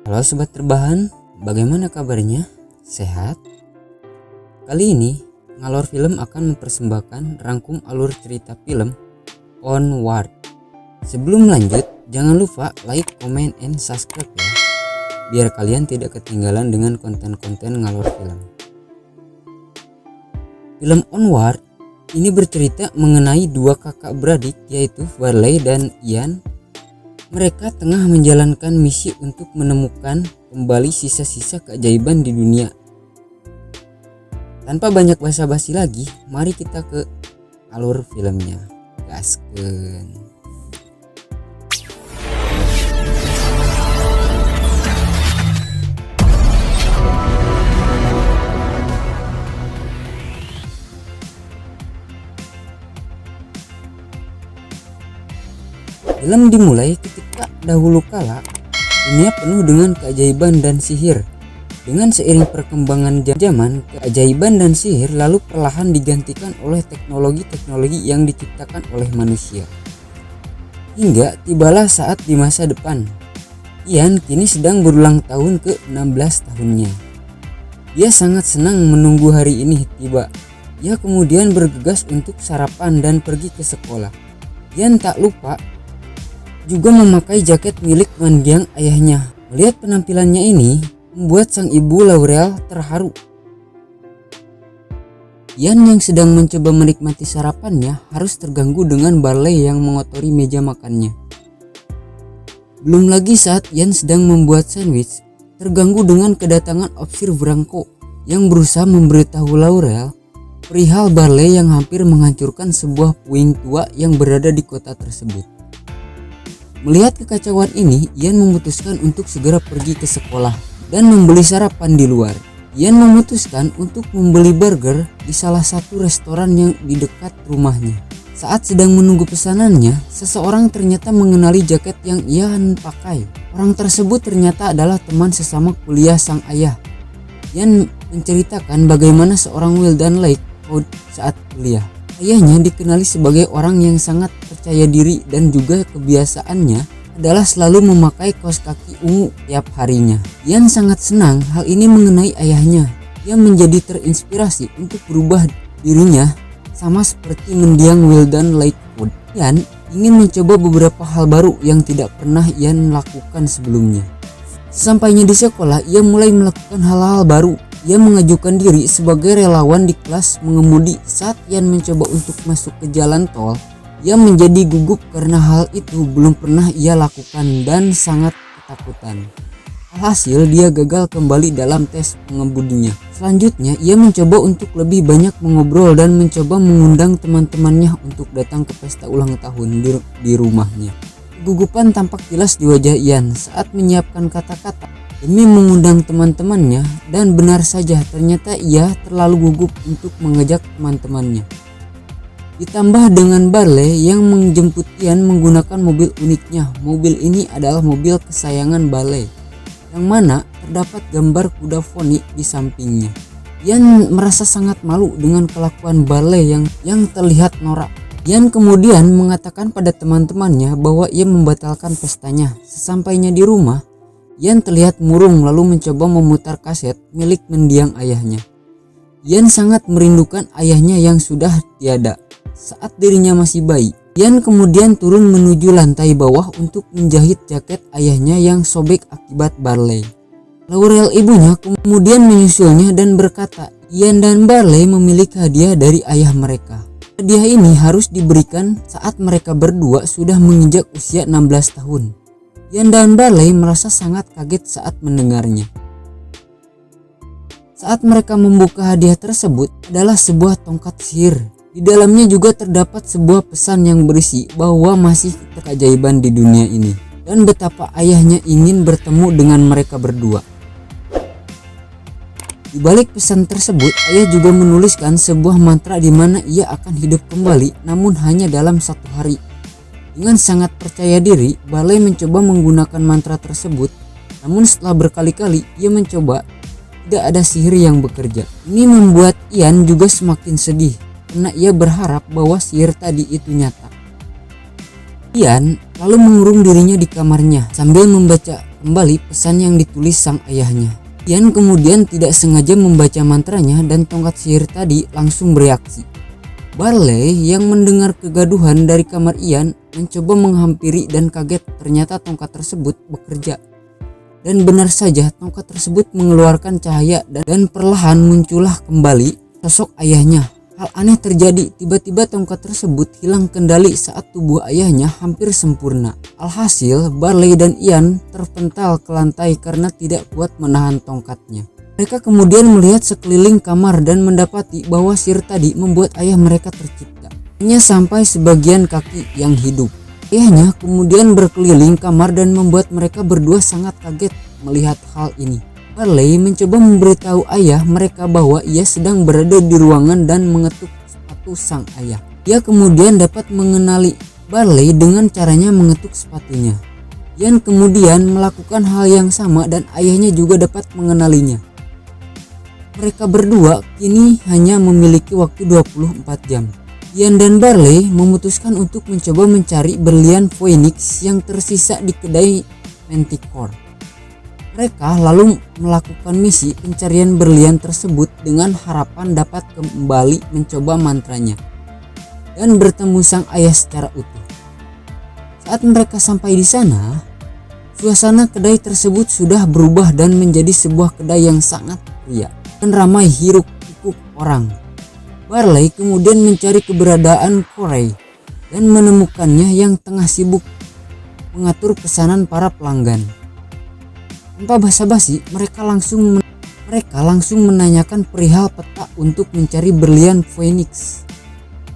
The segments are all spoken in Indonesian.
Halo sobat terbahan, bagaimana kabarnya? Sehat? Kali ini Ngalor Film akan mempersembahkan rangkum alur cerita film Onward. Sebelum lanjut, jangan lupa like, comment, and subscribe ya, biar kalian tidak ketinggalan dengan konten-konten Ngalor Film. Film Onward ini bercerita mengenai dua kakak beradik, yaitu Barley dan Ian. Mereka tengah menjalankan misi untuk menemukan kembali sisa-sisa keajaiban di dunia. Tanpa banyak basa-basi lagi, mari kita ke alur filmnya. Gaskeun. Film dimulai ketika dahulu kala dunia penuh dengan keajaiban dan sihir. Dengan seiring perkembangan zaman, keajaiban dan sihir lalu perlahan digantikan oleh teknologi-teknologi yang diciptakan oleh manusia. Hingga tibalah saat di masa depan. Ian kini sedang berulang tahun ke-16 tahunnya. Dia sangat senang menunggu hari ini tiba. Ia kemudian bergegas untuk sarapan dan pergi ke sekolah. Ian tak lupa juga memakai jaket milik mendiang ayahnya. Melihat penampilannya ini membuat sang ibu Laurel terharu. Ian yang sedang mencoba menikmati sarapannya harus terganggu dengan Barley yang mengotori meja makannya. Belum lagi saat Ian sedang membuat sandwich, terganggu dengan kedatangan Opsir Branco yang berusaha memberitahu Laurel perihal Barley yang hampir menghancurkan sebuah puing tua yang berada di kota tersebut. Melihat kekacauan ini, Ian memutuskan untuk segera pergi ke sekolah dan membeli sarapan di luar. Ian memutuskan untuk membeli burger di salah satu restoran yang di dekat rumahnya. Saat sedang menunggu pesanannya, seseorang ternyata mengenali jaket yang Ian pakai. Orang tersebut ternyata adalah teman sesama kuliah sang ayah. Ian menceritakan bagaimana seorang Wildan Lake saat kuliah. Ayahnya dikenali sebagai orang yang sangat percaya diri dan juga kebiasaannya adalah selalu memakai kaos kaki ungu tiap harinya. Ian sangat senang hal ini mengenai ayahnya. Ia menjadi terinspirasi untuk berubah dirinya sama seperti mendiang Wildan Lakewood. Ian ingin mencoba beberapa hal baru yang tidak pernah Ian lakukan sebelumnya. Sesampainya di sekolah, ia mulai melakukan hal-hal baru. Ia mengajukan diri sebagai relawan di kelas mengemudi. Saat Ian mencoba untuk masuk ke jalan tol, ia menjadi gugup karena hal itu belum pernah ia lakukan dan sangat ketakutan. Alhasil dia gagal kembali dalam tes pengemudinya. Selanjutnya ia mencoba untuk lebih banyak mengobrol dan mencoba mengundang teman-temannya untuk datang ke pesta ulang tahun di rumahnya. Kegugupan tampak jelas di wajah Ian saat menyiapkan kata-kata demi mengundang teman-temannya, dan benar saja ternyata ia terlalu gugup untuk mengajak teman-temannya. Ditambah dengan Barley yang menjemput Ian menggunakan mobil uniknya. Mobil ini adalah mobil kesayangan Barley, yang mana terdapat gambar kuda poni di sampingnya. Ian merasa sangat malu dengan kelakuan Barley yang terlihat norak. Ian kemudian mengatakan pada teman-temannya bahwa ia membatalkan pestanya. Sesampainya di rumah, Ian terlihat murung lalu mencoba memutar kaset milik mendiang ayahnya. Ian sangat merindukan ayahnya yang sudah tiada saat dirinya masih bayi. Ian kemudian turun menuju lantai bawah untuk menjahit jaket ayahnya yang sobek akibat Barley. Laurel ibunya kemudian menyusulnya dan berkata, Ian dan Barley memiliki hadiah dari ayah mereka. Hadiah ini harus diberikan saat mereka berdua sudah menginjak usia 16 tahun. Ian dan Barley merasa sangat kaget saat mendengarnya. Saat mereka membuka hadiah tersebut adalah sebuah tongkat sihir. Di dalamnya juga terdapat sebuah pesan yang berisi bahwa masih keajaiban di dunia ini dan betapa ayahnya ingin bertemu dengan mereka berdua. Di balik pesan tersebut, ayah juga menuliskan sebuah mantra di mana ia akan hidup kembali, namun hanya dalam 1 hari. Dengan sangat percaya diri, Barley mencoba menggunakan mantra tersebut. Namun setelah berkali-kali ia mencoba, tidak ada sihir yang bekerja. Ini membuat Ian juga semakin sedih karena ia berharap bahwa sihir tadi itu nyata. Ian lalu mengurung dirinya di kamarnya sambil membaca kembali pesan yang ditulis sang ayahnya. Ian kemudian tidak sengaja membaca mantranya dan tongkat sihir tadi langsung bereaksi. Barley yang mendengar kegaduhan dari kamar Ian mencoba menghampiri dan kaget ternyata tongkat tersebut bekerja. Dan benar saja tongkat tersebut mengeluarkan cahaya dan perlahan muncullah kembali sosok ayahnya. Hal aneh terjadi, tiba-tiba tongkat tersebut hilang kendali saat tubuh ayahnya hampir sempurna. Alhasil, Barley dan Ian terpental ke lantai karena tidak kuat menahan tongkatnya. Mereka kemudian melihat sekeliling kamar dan mendapati bahwa sihir tadi membuat ayah mereka tercipta. Hanya sampai sebagian kaki yang hidup. Ayahnya kemudian berkeliling kamar dan membuat mereka berdua sangat kaget melihat hal ini. Barley mencoba memberitahu ayah mereka bahwa ia sedang berada di ruangan dan mengetuk sepatu sang ayah. Ia kemudian dapat mengenali Barley dengan caranya mengetuk sepatunya. Ian kemudian melakukan hal yang sama dan ayahnya juga dapat mengenalinya. Mereka berdua kini hanya memiliki waktu 24 jam. Ian dan Barley memutuskan untuk mencoba mencari berlian Phoenix yang tersisa di kedai Manticore. Mereka lalu melakukan misi pencarian berlian tersebut dengan harapan dapat kembali mencoba mantranya dan bertemu sang ayah secara utuh. Saat mereka sampai di sana, suasana kedai tersebut sudah berubah dan menjadi sebuah kedai yang sangat ria dan ramai hiruk pikuk orang. Barley kemudian mencari keberadaan Corey dan menemukannya yang tengah sibuk mengatur pesanan para pelanggan. Tanpa basa-basi, mereka langsung menanyakan perihal peta untuk mencari berlian Phoenix.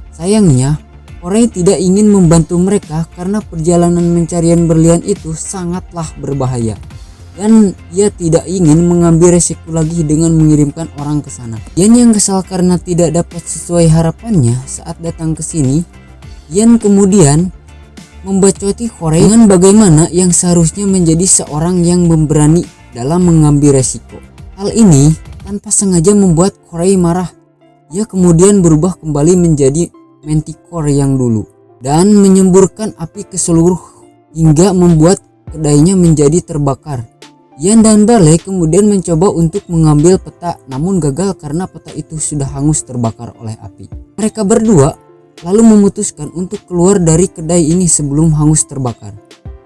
Sayangnya, Corey tidak ingin membantu mereka karena perjalanan pencarian berlian itu sangatlah berbahaya dan ia tidak ingin mengambil resiko lagi dengan mengirimkan orang ke sana. Ian yang kesal karena tidak dapat sesuai harapannya saat datang ke sini, Ian kemudian membacoti Corey dengan bagaimana yang seharusnya menjadi seorang yang memberani dalam mengambil resiko. Hal ini tanpa sengaja membuat Corey marah. Ia kemudian berubah kembali menjadi Manticore yang dulu dan menyemburkan api ke seluruh hingga membuat kedainya menjadi terbakar. Ian dan Barley kemudian mencoba untuk mengambil peta namun gagal karena peta itu sudah hangus terbakar oleh api. Mereka berdua lalu memutuskan untuk keluar dari kedai ini sebelum hangus terbakar.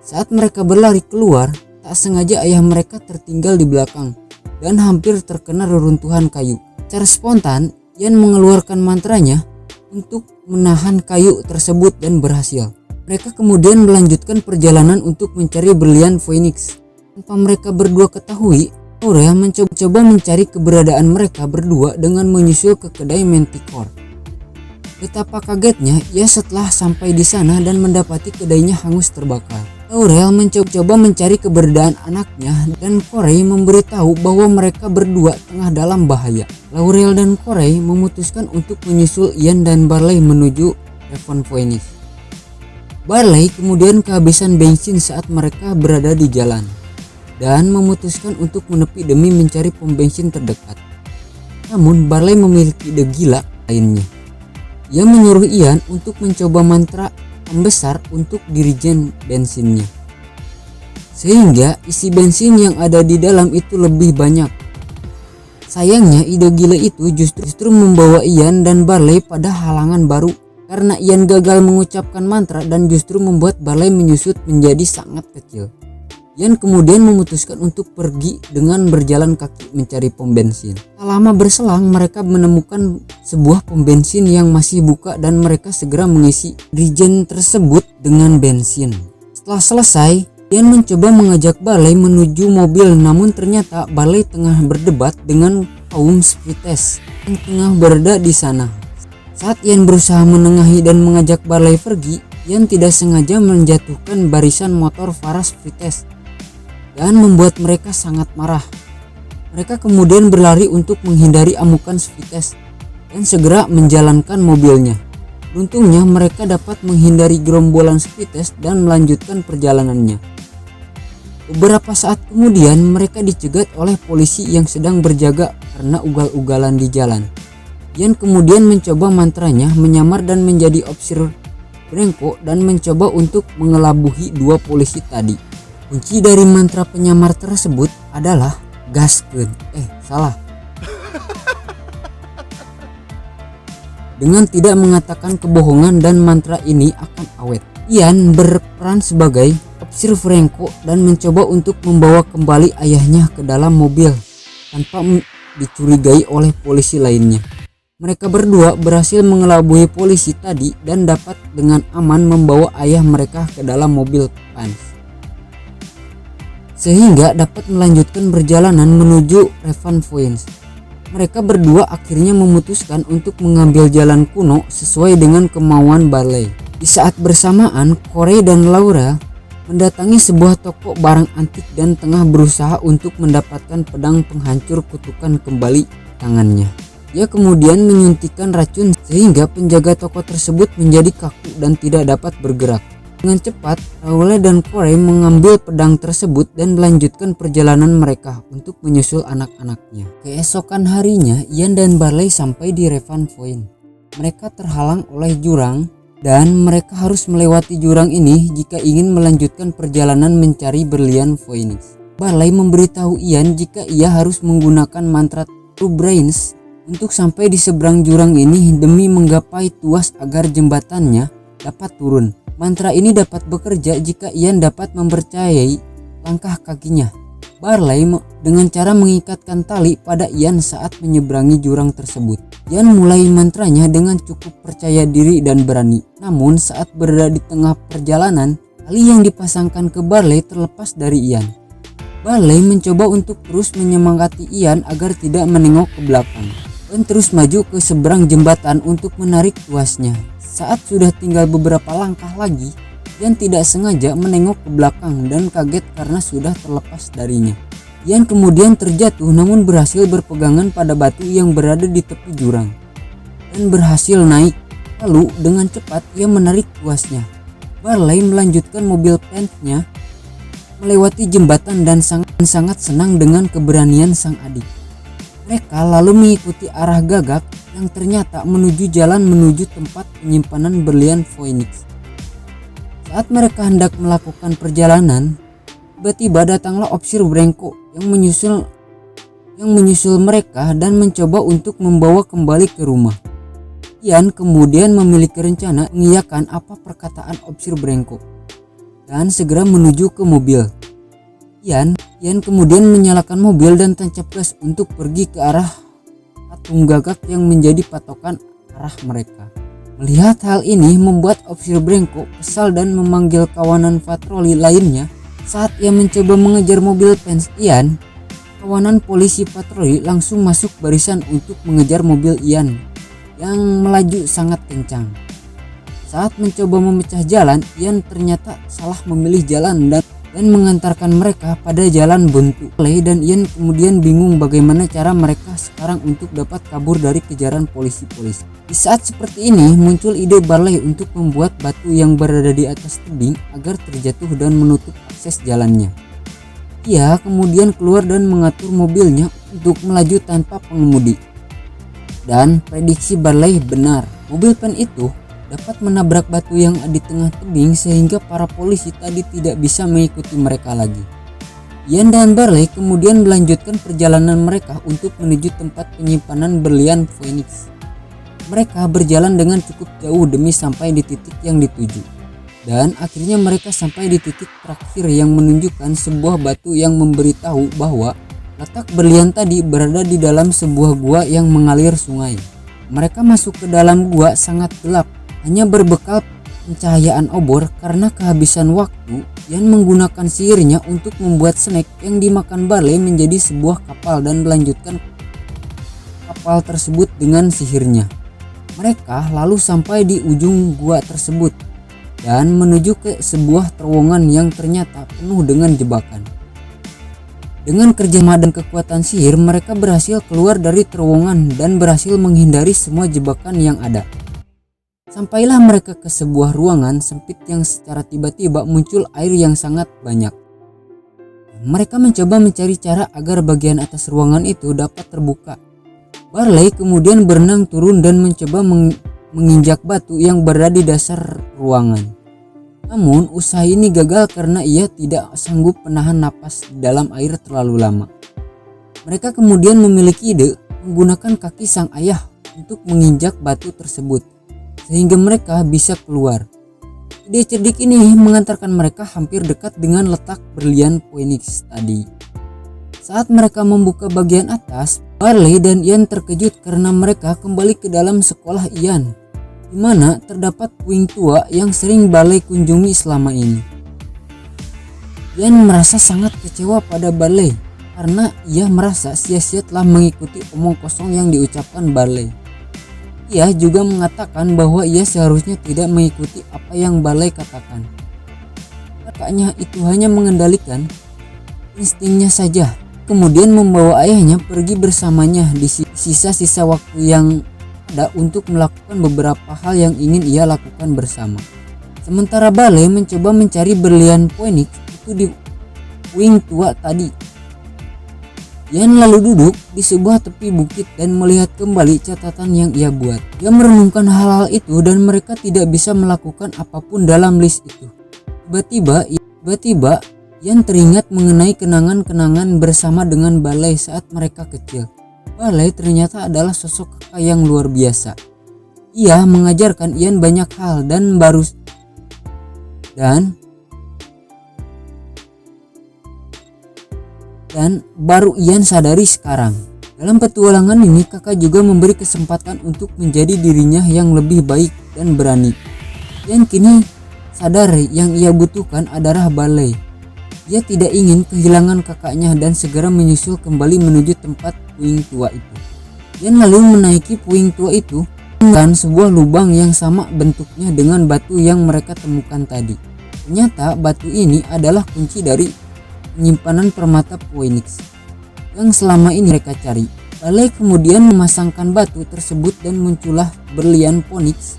Saat mereka berlari keluar, tak sengaja ayah mereka tertinggal di belakang dan hampir terkena reruntuhan kayu. Secara spontan, Ian mengeluarkan mantranya untuk menahan kayu tersebut dan berhasil. Mereka kemudian melanjutkan perjalanan untuk mencari berlian Phoenix. Tanpa mereka berdua ketahui, Aurea mencoba mencari keberadaan mereka berdua dengan menyusul ke kedai Manticore. Betapa kagetnya ia setelah sampai di sana dan mendapati kedainya hangus terbakar. Laurel mencoba mencari keberadaan anaknya dan Corey memberitahu bahwa mereka berdua tengah dalam bahaya. Laurel dan Corey memutuskan untuk menyusul Ian dan Barley menuju Raven Phoenix. Barley kemudian kehabisan bensin saat mereka berada di jalan dan memutuskan untuk menepi demi mencari pom bensin terdekat. Namun Barley memiliki ide gila lainnya. Ia menyuruh Ian untuk mencoba mantra pembesar untuk dirijen bensinnya, sehingga isi bensin yang ada di dalam itu lebih banyak. Sayangnya ide gila itu justru membawa Ian dan Barley pada halangan baru karena Ian gagal mengucapkan mantra dan justru membuat Barley menyusut menjadi sangat kecil. Ian kemudian memutuskan untuk pergi dengan berjalan kaki mencari pom bensin. Tak lama berselang mereka menemukan sebuah pom bensin yang masih buka dan mereka segera mengisi regen tersebut dengan bensin. Setelah selesai, Ian mencoba mengajak Barley menuju mobil namun ternyata Barley tengah berdebat dengan kaum Spirites yang tengah berada di sana. Saat Ian berusaha menengahi dan mengajak Barley pergi, Ian tidak sengaja menjatuhkan barisan motor para Spirites dan membuat mereka sangat marah. Mereka kemudian berlari untuk menghindari amukan Spirites dan segera menjalankan mobilnya. Beruntungnya mereka dapat menghindari gerombolan Spirites dan melanjutkan perjalanannya. Beberapa saat kemudian mereka dicegat oleh polisi yang sedang berjaga karena ugal-ugalan di jalan. Ian kemudian mencoba mantranya menyamar dan menjadi Brengko dan mencoba untuk mengelabuhi dua polisi tadi. Kunci dari mantra penyamar tersebut adalah gaskeun. Salah. Dengan tidak mengatakan kebohongan dan mantra ini akan awet. Ian berperan sebagai Opsir Franco dan mencoba untuk membawa kembali ayahnya ke dalam mobil tanpa dicurigai oleh polisi lainnya. Mereka berdua berhasil mengelabui polisi tadi dan dapat dengan aman membawa ayah mereka ke dalam mobil Pans, sehingga dapat melanjutkan perjalanan menuju Raven Point. Mereka berdua akhirnya memutuskan untuk mengambil jalan kuno sesuai dengan kemauan Barley. Di saat bersamaan, Corey dan Laura mendatangi sebuah toko barang antik dan tengah berusaha untuk mendapatkan pedang penghancur kutukan kembali tangannya. Dia kemudian menyuntikkan racun sehingga penjaga toko tersebut menjadi kaku dan tidak dapat bergerak. Dengan cepat, Raoul dan Corey mengambil pedang tersebut dan melanjutkan perjalanan mereka untuk menyusul anak-anaknya. Keesokan harinya, Ian dan Barley sampai di Raven Point. Mereka terhalang oleh jurang dan mereka harus melewati jurang ini jika ingin melanjutkan perjalanan mencari berlian Phoenix. Barley memberitahu Ian jika ia harus menggunakan mantra True Brains untuk sampai di seberang jurang ini demi menggapai tuas agar jembatannya dapat turun. Mantra ini dapat bekerja jika Ian dapat mempercayai langkah kakinya. Barley dengan cara mengikatkan tali pada Ian saat menyeberangi jurang tersebut. Ian mulai mantranya dengan cukup percaya diri dan berani. Namun saat berada di tengah perjalanan, tali yang dipasangkan ke Barley terlepas dari Ian. Barley mencoba untuk terus menyemangati Ian agar tidak menengok ke belakang dan terus maju ke seberang jembatan untuk menarik tuasnya. Saat sudah tinggal beberapa langkah lagi, Ian tidak sengaja menengok ke belakang dan kaget karena sudah terlepas darinya. Ian kemudian terjatuh namun berhasil berpegangan pada batu yang berada di tepi jurang dan berhasil naik. Lalu dengan cepat ia menarik tuasnya. Barley melanjutkan mobil Pants-nya melewati jembatan dan sangat senang dengan keberanian sang adik. Mereka lalu mengikuti arah gagak yang ternyata menuju jalan menuju tempat penyimpanan berlian Phoenix. Saat mereka hendak melakukan perjalanan, tiba-tiba datanglah Opsir Brengko yang menyusul mereka dan mencoba untuk membawa kembali ke rumah. Ian kemudian memiliki rencana mengiyakan apa perkataan Opsir Brengko dan segera menuju ke mobil. Ian kemudian menyalakan mobil dan tancap gas untuk pergi ke arah patung gagak yang menjadi patokan arah mereka. Melihat hal ini membuat Opsir Brengko kesal dan memanggil kawanan patroli lainnya. Saat ia mencoba mengejar mobil Pants Ian, kawanan polisi patroli langsung masuk barisan untuk mengejar mobil Ian yang melaju sangat kencang. Saat mencoba memecah jalan, Ian ternyata salah memilih jalan dan mengantarkan mereka pada jalan buntu. Dan Ian kemudian bingung bagaimana cara mereka sekarang untuk dapat kabur dari kejaran polisi-polisi. Di saat seperti ini muncul ide Barley untuk membuat batu yang berada di atas tebing agar terjatuh dan menutup akses jalannya. Ia kemudian keluar dan mengatur mobilnya untuk melaju tanpa pengemudi. Dan prediksi Barley benar, mobil Pen itu dapat menabrak batu yang di tengah tebing sehingga para polisi tadi tidak bisa mengikuti mereka lagi. Ian dan Barley kemudian melanjutkan perjalanan mereka untuk menuju tempat penyimpanan berlian Phoenix. Mereka berjalan dengan cukup jauh demi sampai di titik yang dituju. Dan akhirnya mereka sampai di titik terakhir yang menunjukkan sebuah batu yang memberitahu bahwa letak berlian tadi berada di dalam sebuah gua yang mengalir sungai. Mereka masuk ke dalam gua sangat gelap, hanya berbekal pencahayaan obor karena kehabisan waktu. Ian menggunakan sihirnya untuk membuat snack yang dimakan Barley menjadi sebuah kapal dan melanjutkan kapal tersebut dengan sihirnya. Mereka lalu sampai di ujung gua tersebut dan menuju ke sebuah terowongan yang ternyata penuh dengan jebakan. Dengan kerjasama dan kekuatan sihir, mereka berhasil keluar dari terowongan dan berhasil menghindari semua jebakan yang ada. Sampailah mereka ke sebuah ruangan sempit yang secara tiba-tiba muncul air yang sangat banyak. Mereka mencoba mencari cara agar bagian atas ruangan itu dapat terbuka. Barley kemudian berenang turun dan mencoba menginjak batu yang berada di dasar ruangan. Namun usaha ini gagal karena ia tidak sanggup menahan napas di dalam air terlalu lama. Mereka kemudian memiliki ide menggunakan kaki sang ayah untuk menginjak batu tersebut sehingga mereka bisa keluar. Ide cerdik ini mengantarkan mereka hampir dekat dengan letak berlian Phoenix tadi. Saat mereka membuka bagian atas, Barley dan Ian terkejut karena mereka kembali ke dalam sekolah Ian, di mana terdapat puing tua yang sering Barley kunjungi selama ini. Ian merasa sangat kecewa pada Barley karena ia merasa sia-sia telah mengikuti omong kosong yang diucapkan Barley. Ia juga mengatakan bahwa ia seharusnya tidak mengikuti apa yang Barley katakan. Kakaknya itu hanya mengendalikan instingnya saja, kemudian membawa ayahnya pergi bersamanya di sisa-sisa waktu yang ada untuk melakukan beberapa hal yang ingin ia lakukan bersama. Sementara Barley mencoba mencari berlian Phoenix itu di puing tua tadi. Ian lalu duduk di sebuah tepi bukit dan melihat kembali catatan yang ia buat. Ia merenungkan hal-hal itu dan mereka tidak bisa melakukan apapun dalam list itu. Tiba-tiba Ian teringat mengenai kenangan-kenangan bersama dengan Barley saat mereka kecil. Barley ternyata adalah sosok kakak yang luar biasa. Ia mengajarkan Ian banyak hal dan baru Ian sadari sekarang. Dalam petualangan ini kakak juga memberi kesempatan untuk menjadi dirinya yang lebih baik dan berani. Ian kini sadar yang ia butuhkan adalah Barley. Ia tidak ingin kehilangan kakaknya dan segera menyusul kembali menuju tempat puing tua itu. Ian lalu menaiki puing tua itu dan sebuah lubang yang sama bentuknya dengan batu yang mereka temukan tadi. Ternyata batu ini adalah kunci dari penyimpanan permata Phoenix yang selama ini mereka cari. Barley kemudian memasangkan batu tersebut dan muncullah berlian Phoenix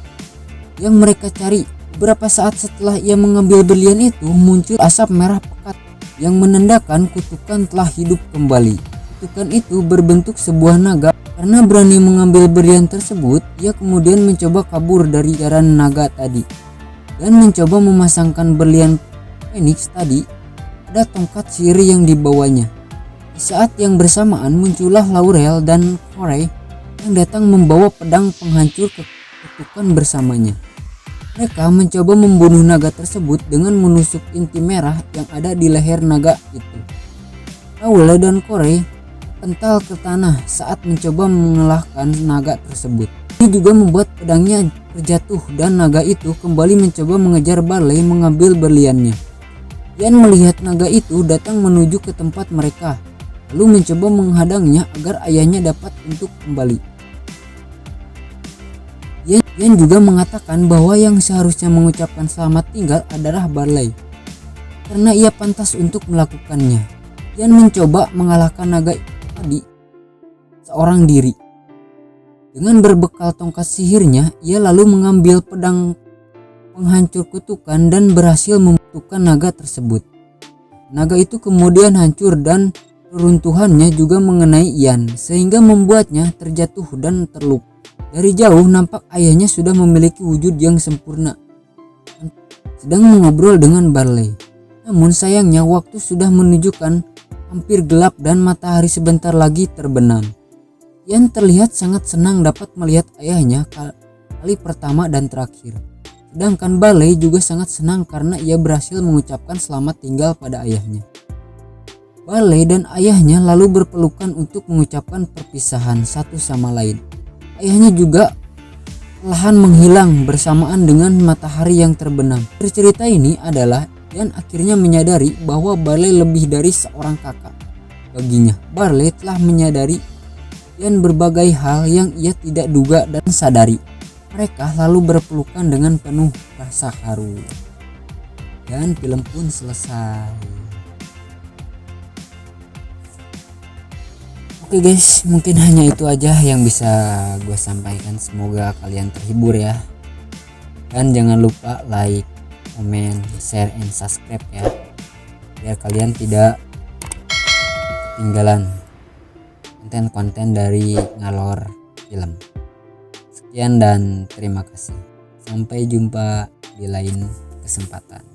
yang mereka cari. Beberapa saat setelah ia mengambil berlian itu, muncul asap merah pekat yang menandakan kutukan telah hidup kembali. Kutukan itu berbentuk sebuah naga. Karena berani mengambil berlian tersebut, ia kemudian mencoba kabur dari jaran naga tadi dan mencoba memasangkan berlian Phoenix tadi pada tongkat sihir yang dibawanya. Di saat yang bersamaan muncullah Laurel dan Corey yang datang membawa pedang penghancur kutukan bersamanya. Mereka mencoba membunuh naga tersebut dengan menusuk inti merah yang ada di leher naga itu. Laurel dan Corey terpental ke tanah saat mencoba mengalahkan naga tersebut. Ini juga membuat pedangnya terjatuh dan naga itu kembali mencoba mengejar Barley mengambil berliannya. Ian melihat naga itu datang menuju ke tempat mereka, lalu mencoba menghadangnya agar ayahnya dapat untuk kembali. Ian juga mengatakan bahwa yang seharusnya mengucapkan selamat tinggal adalah Barley, karena ia pantas untuk melakukannya. Ian mencoba mengalahkan naga tadi seorang diri. Dengan berbekal tongkat sihirnya, ia lalu mengambil pedang penghancur kutukan dan berhasil membunuhkan naga tersebut. Naga itu kemudian hancur dan reruntuhannya juga mengenai Ian sehingga membuatnya terjatuh dan terluka. Dari jauh nampak ayahnya sudah memiliki wujud yang sempurna, sedang mengobrol dengan Barley. Namun sayangnya waktu sudah menunjukkan hampir gelap dan matahari sebentar lagi terbenam. Ian terlihat sangat senang dapat melihat ayahnya kali pertama dan terakhir. Sedangkan Barley juga sangat senang karena ia berhasil mengucapkan selamat tinggal pada ayahnya. Barley dan ayahnya lalu berpelukan untuk mengucapkan perpisahan satu sama lain. Ayahnya juga perlahan menghilang bersamaan dengan matahari yang terbenam. Cerita ini adalah Ian akhirnya menyadari bahwa Barley lebih dari seorang kakak baginya. Barley telah menyadari Ian berbagai hal yang ia tidak duga dan sadari. Mereka lalu berpelukan dengan penuh rasa haru. Dan film pun selesai. Oke guys, mungkin hanya itu aja yang bisa gue sampaikan. Semoga kalian terhibur ya. Dan jangan lupa like, comment, share, and subscribe ya, biar kalian tidak ketinggalan konten-konten dari Ngalor Film. Sekian dan terima kasih. Sampai jumpa di lain kesempatan.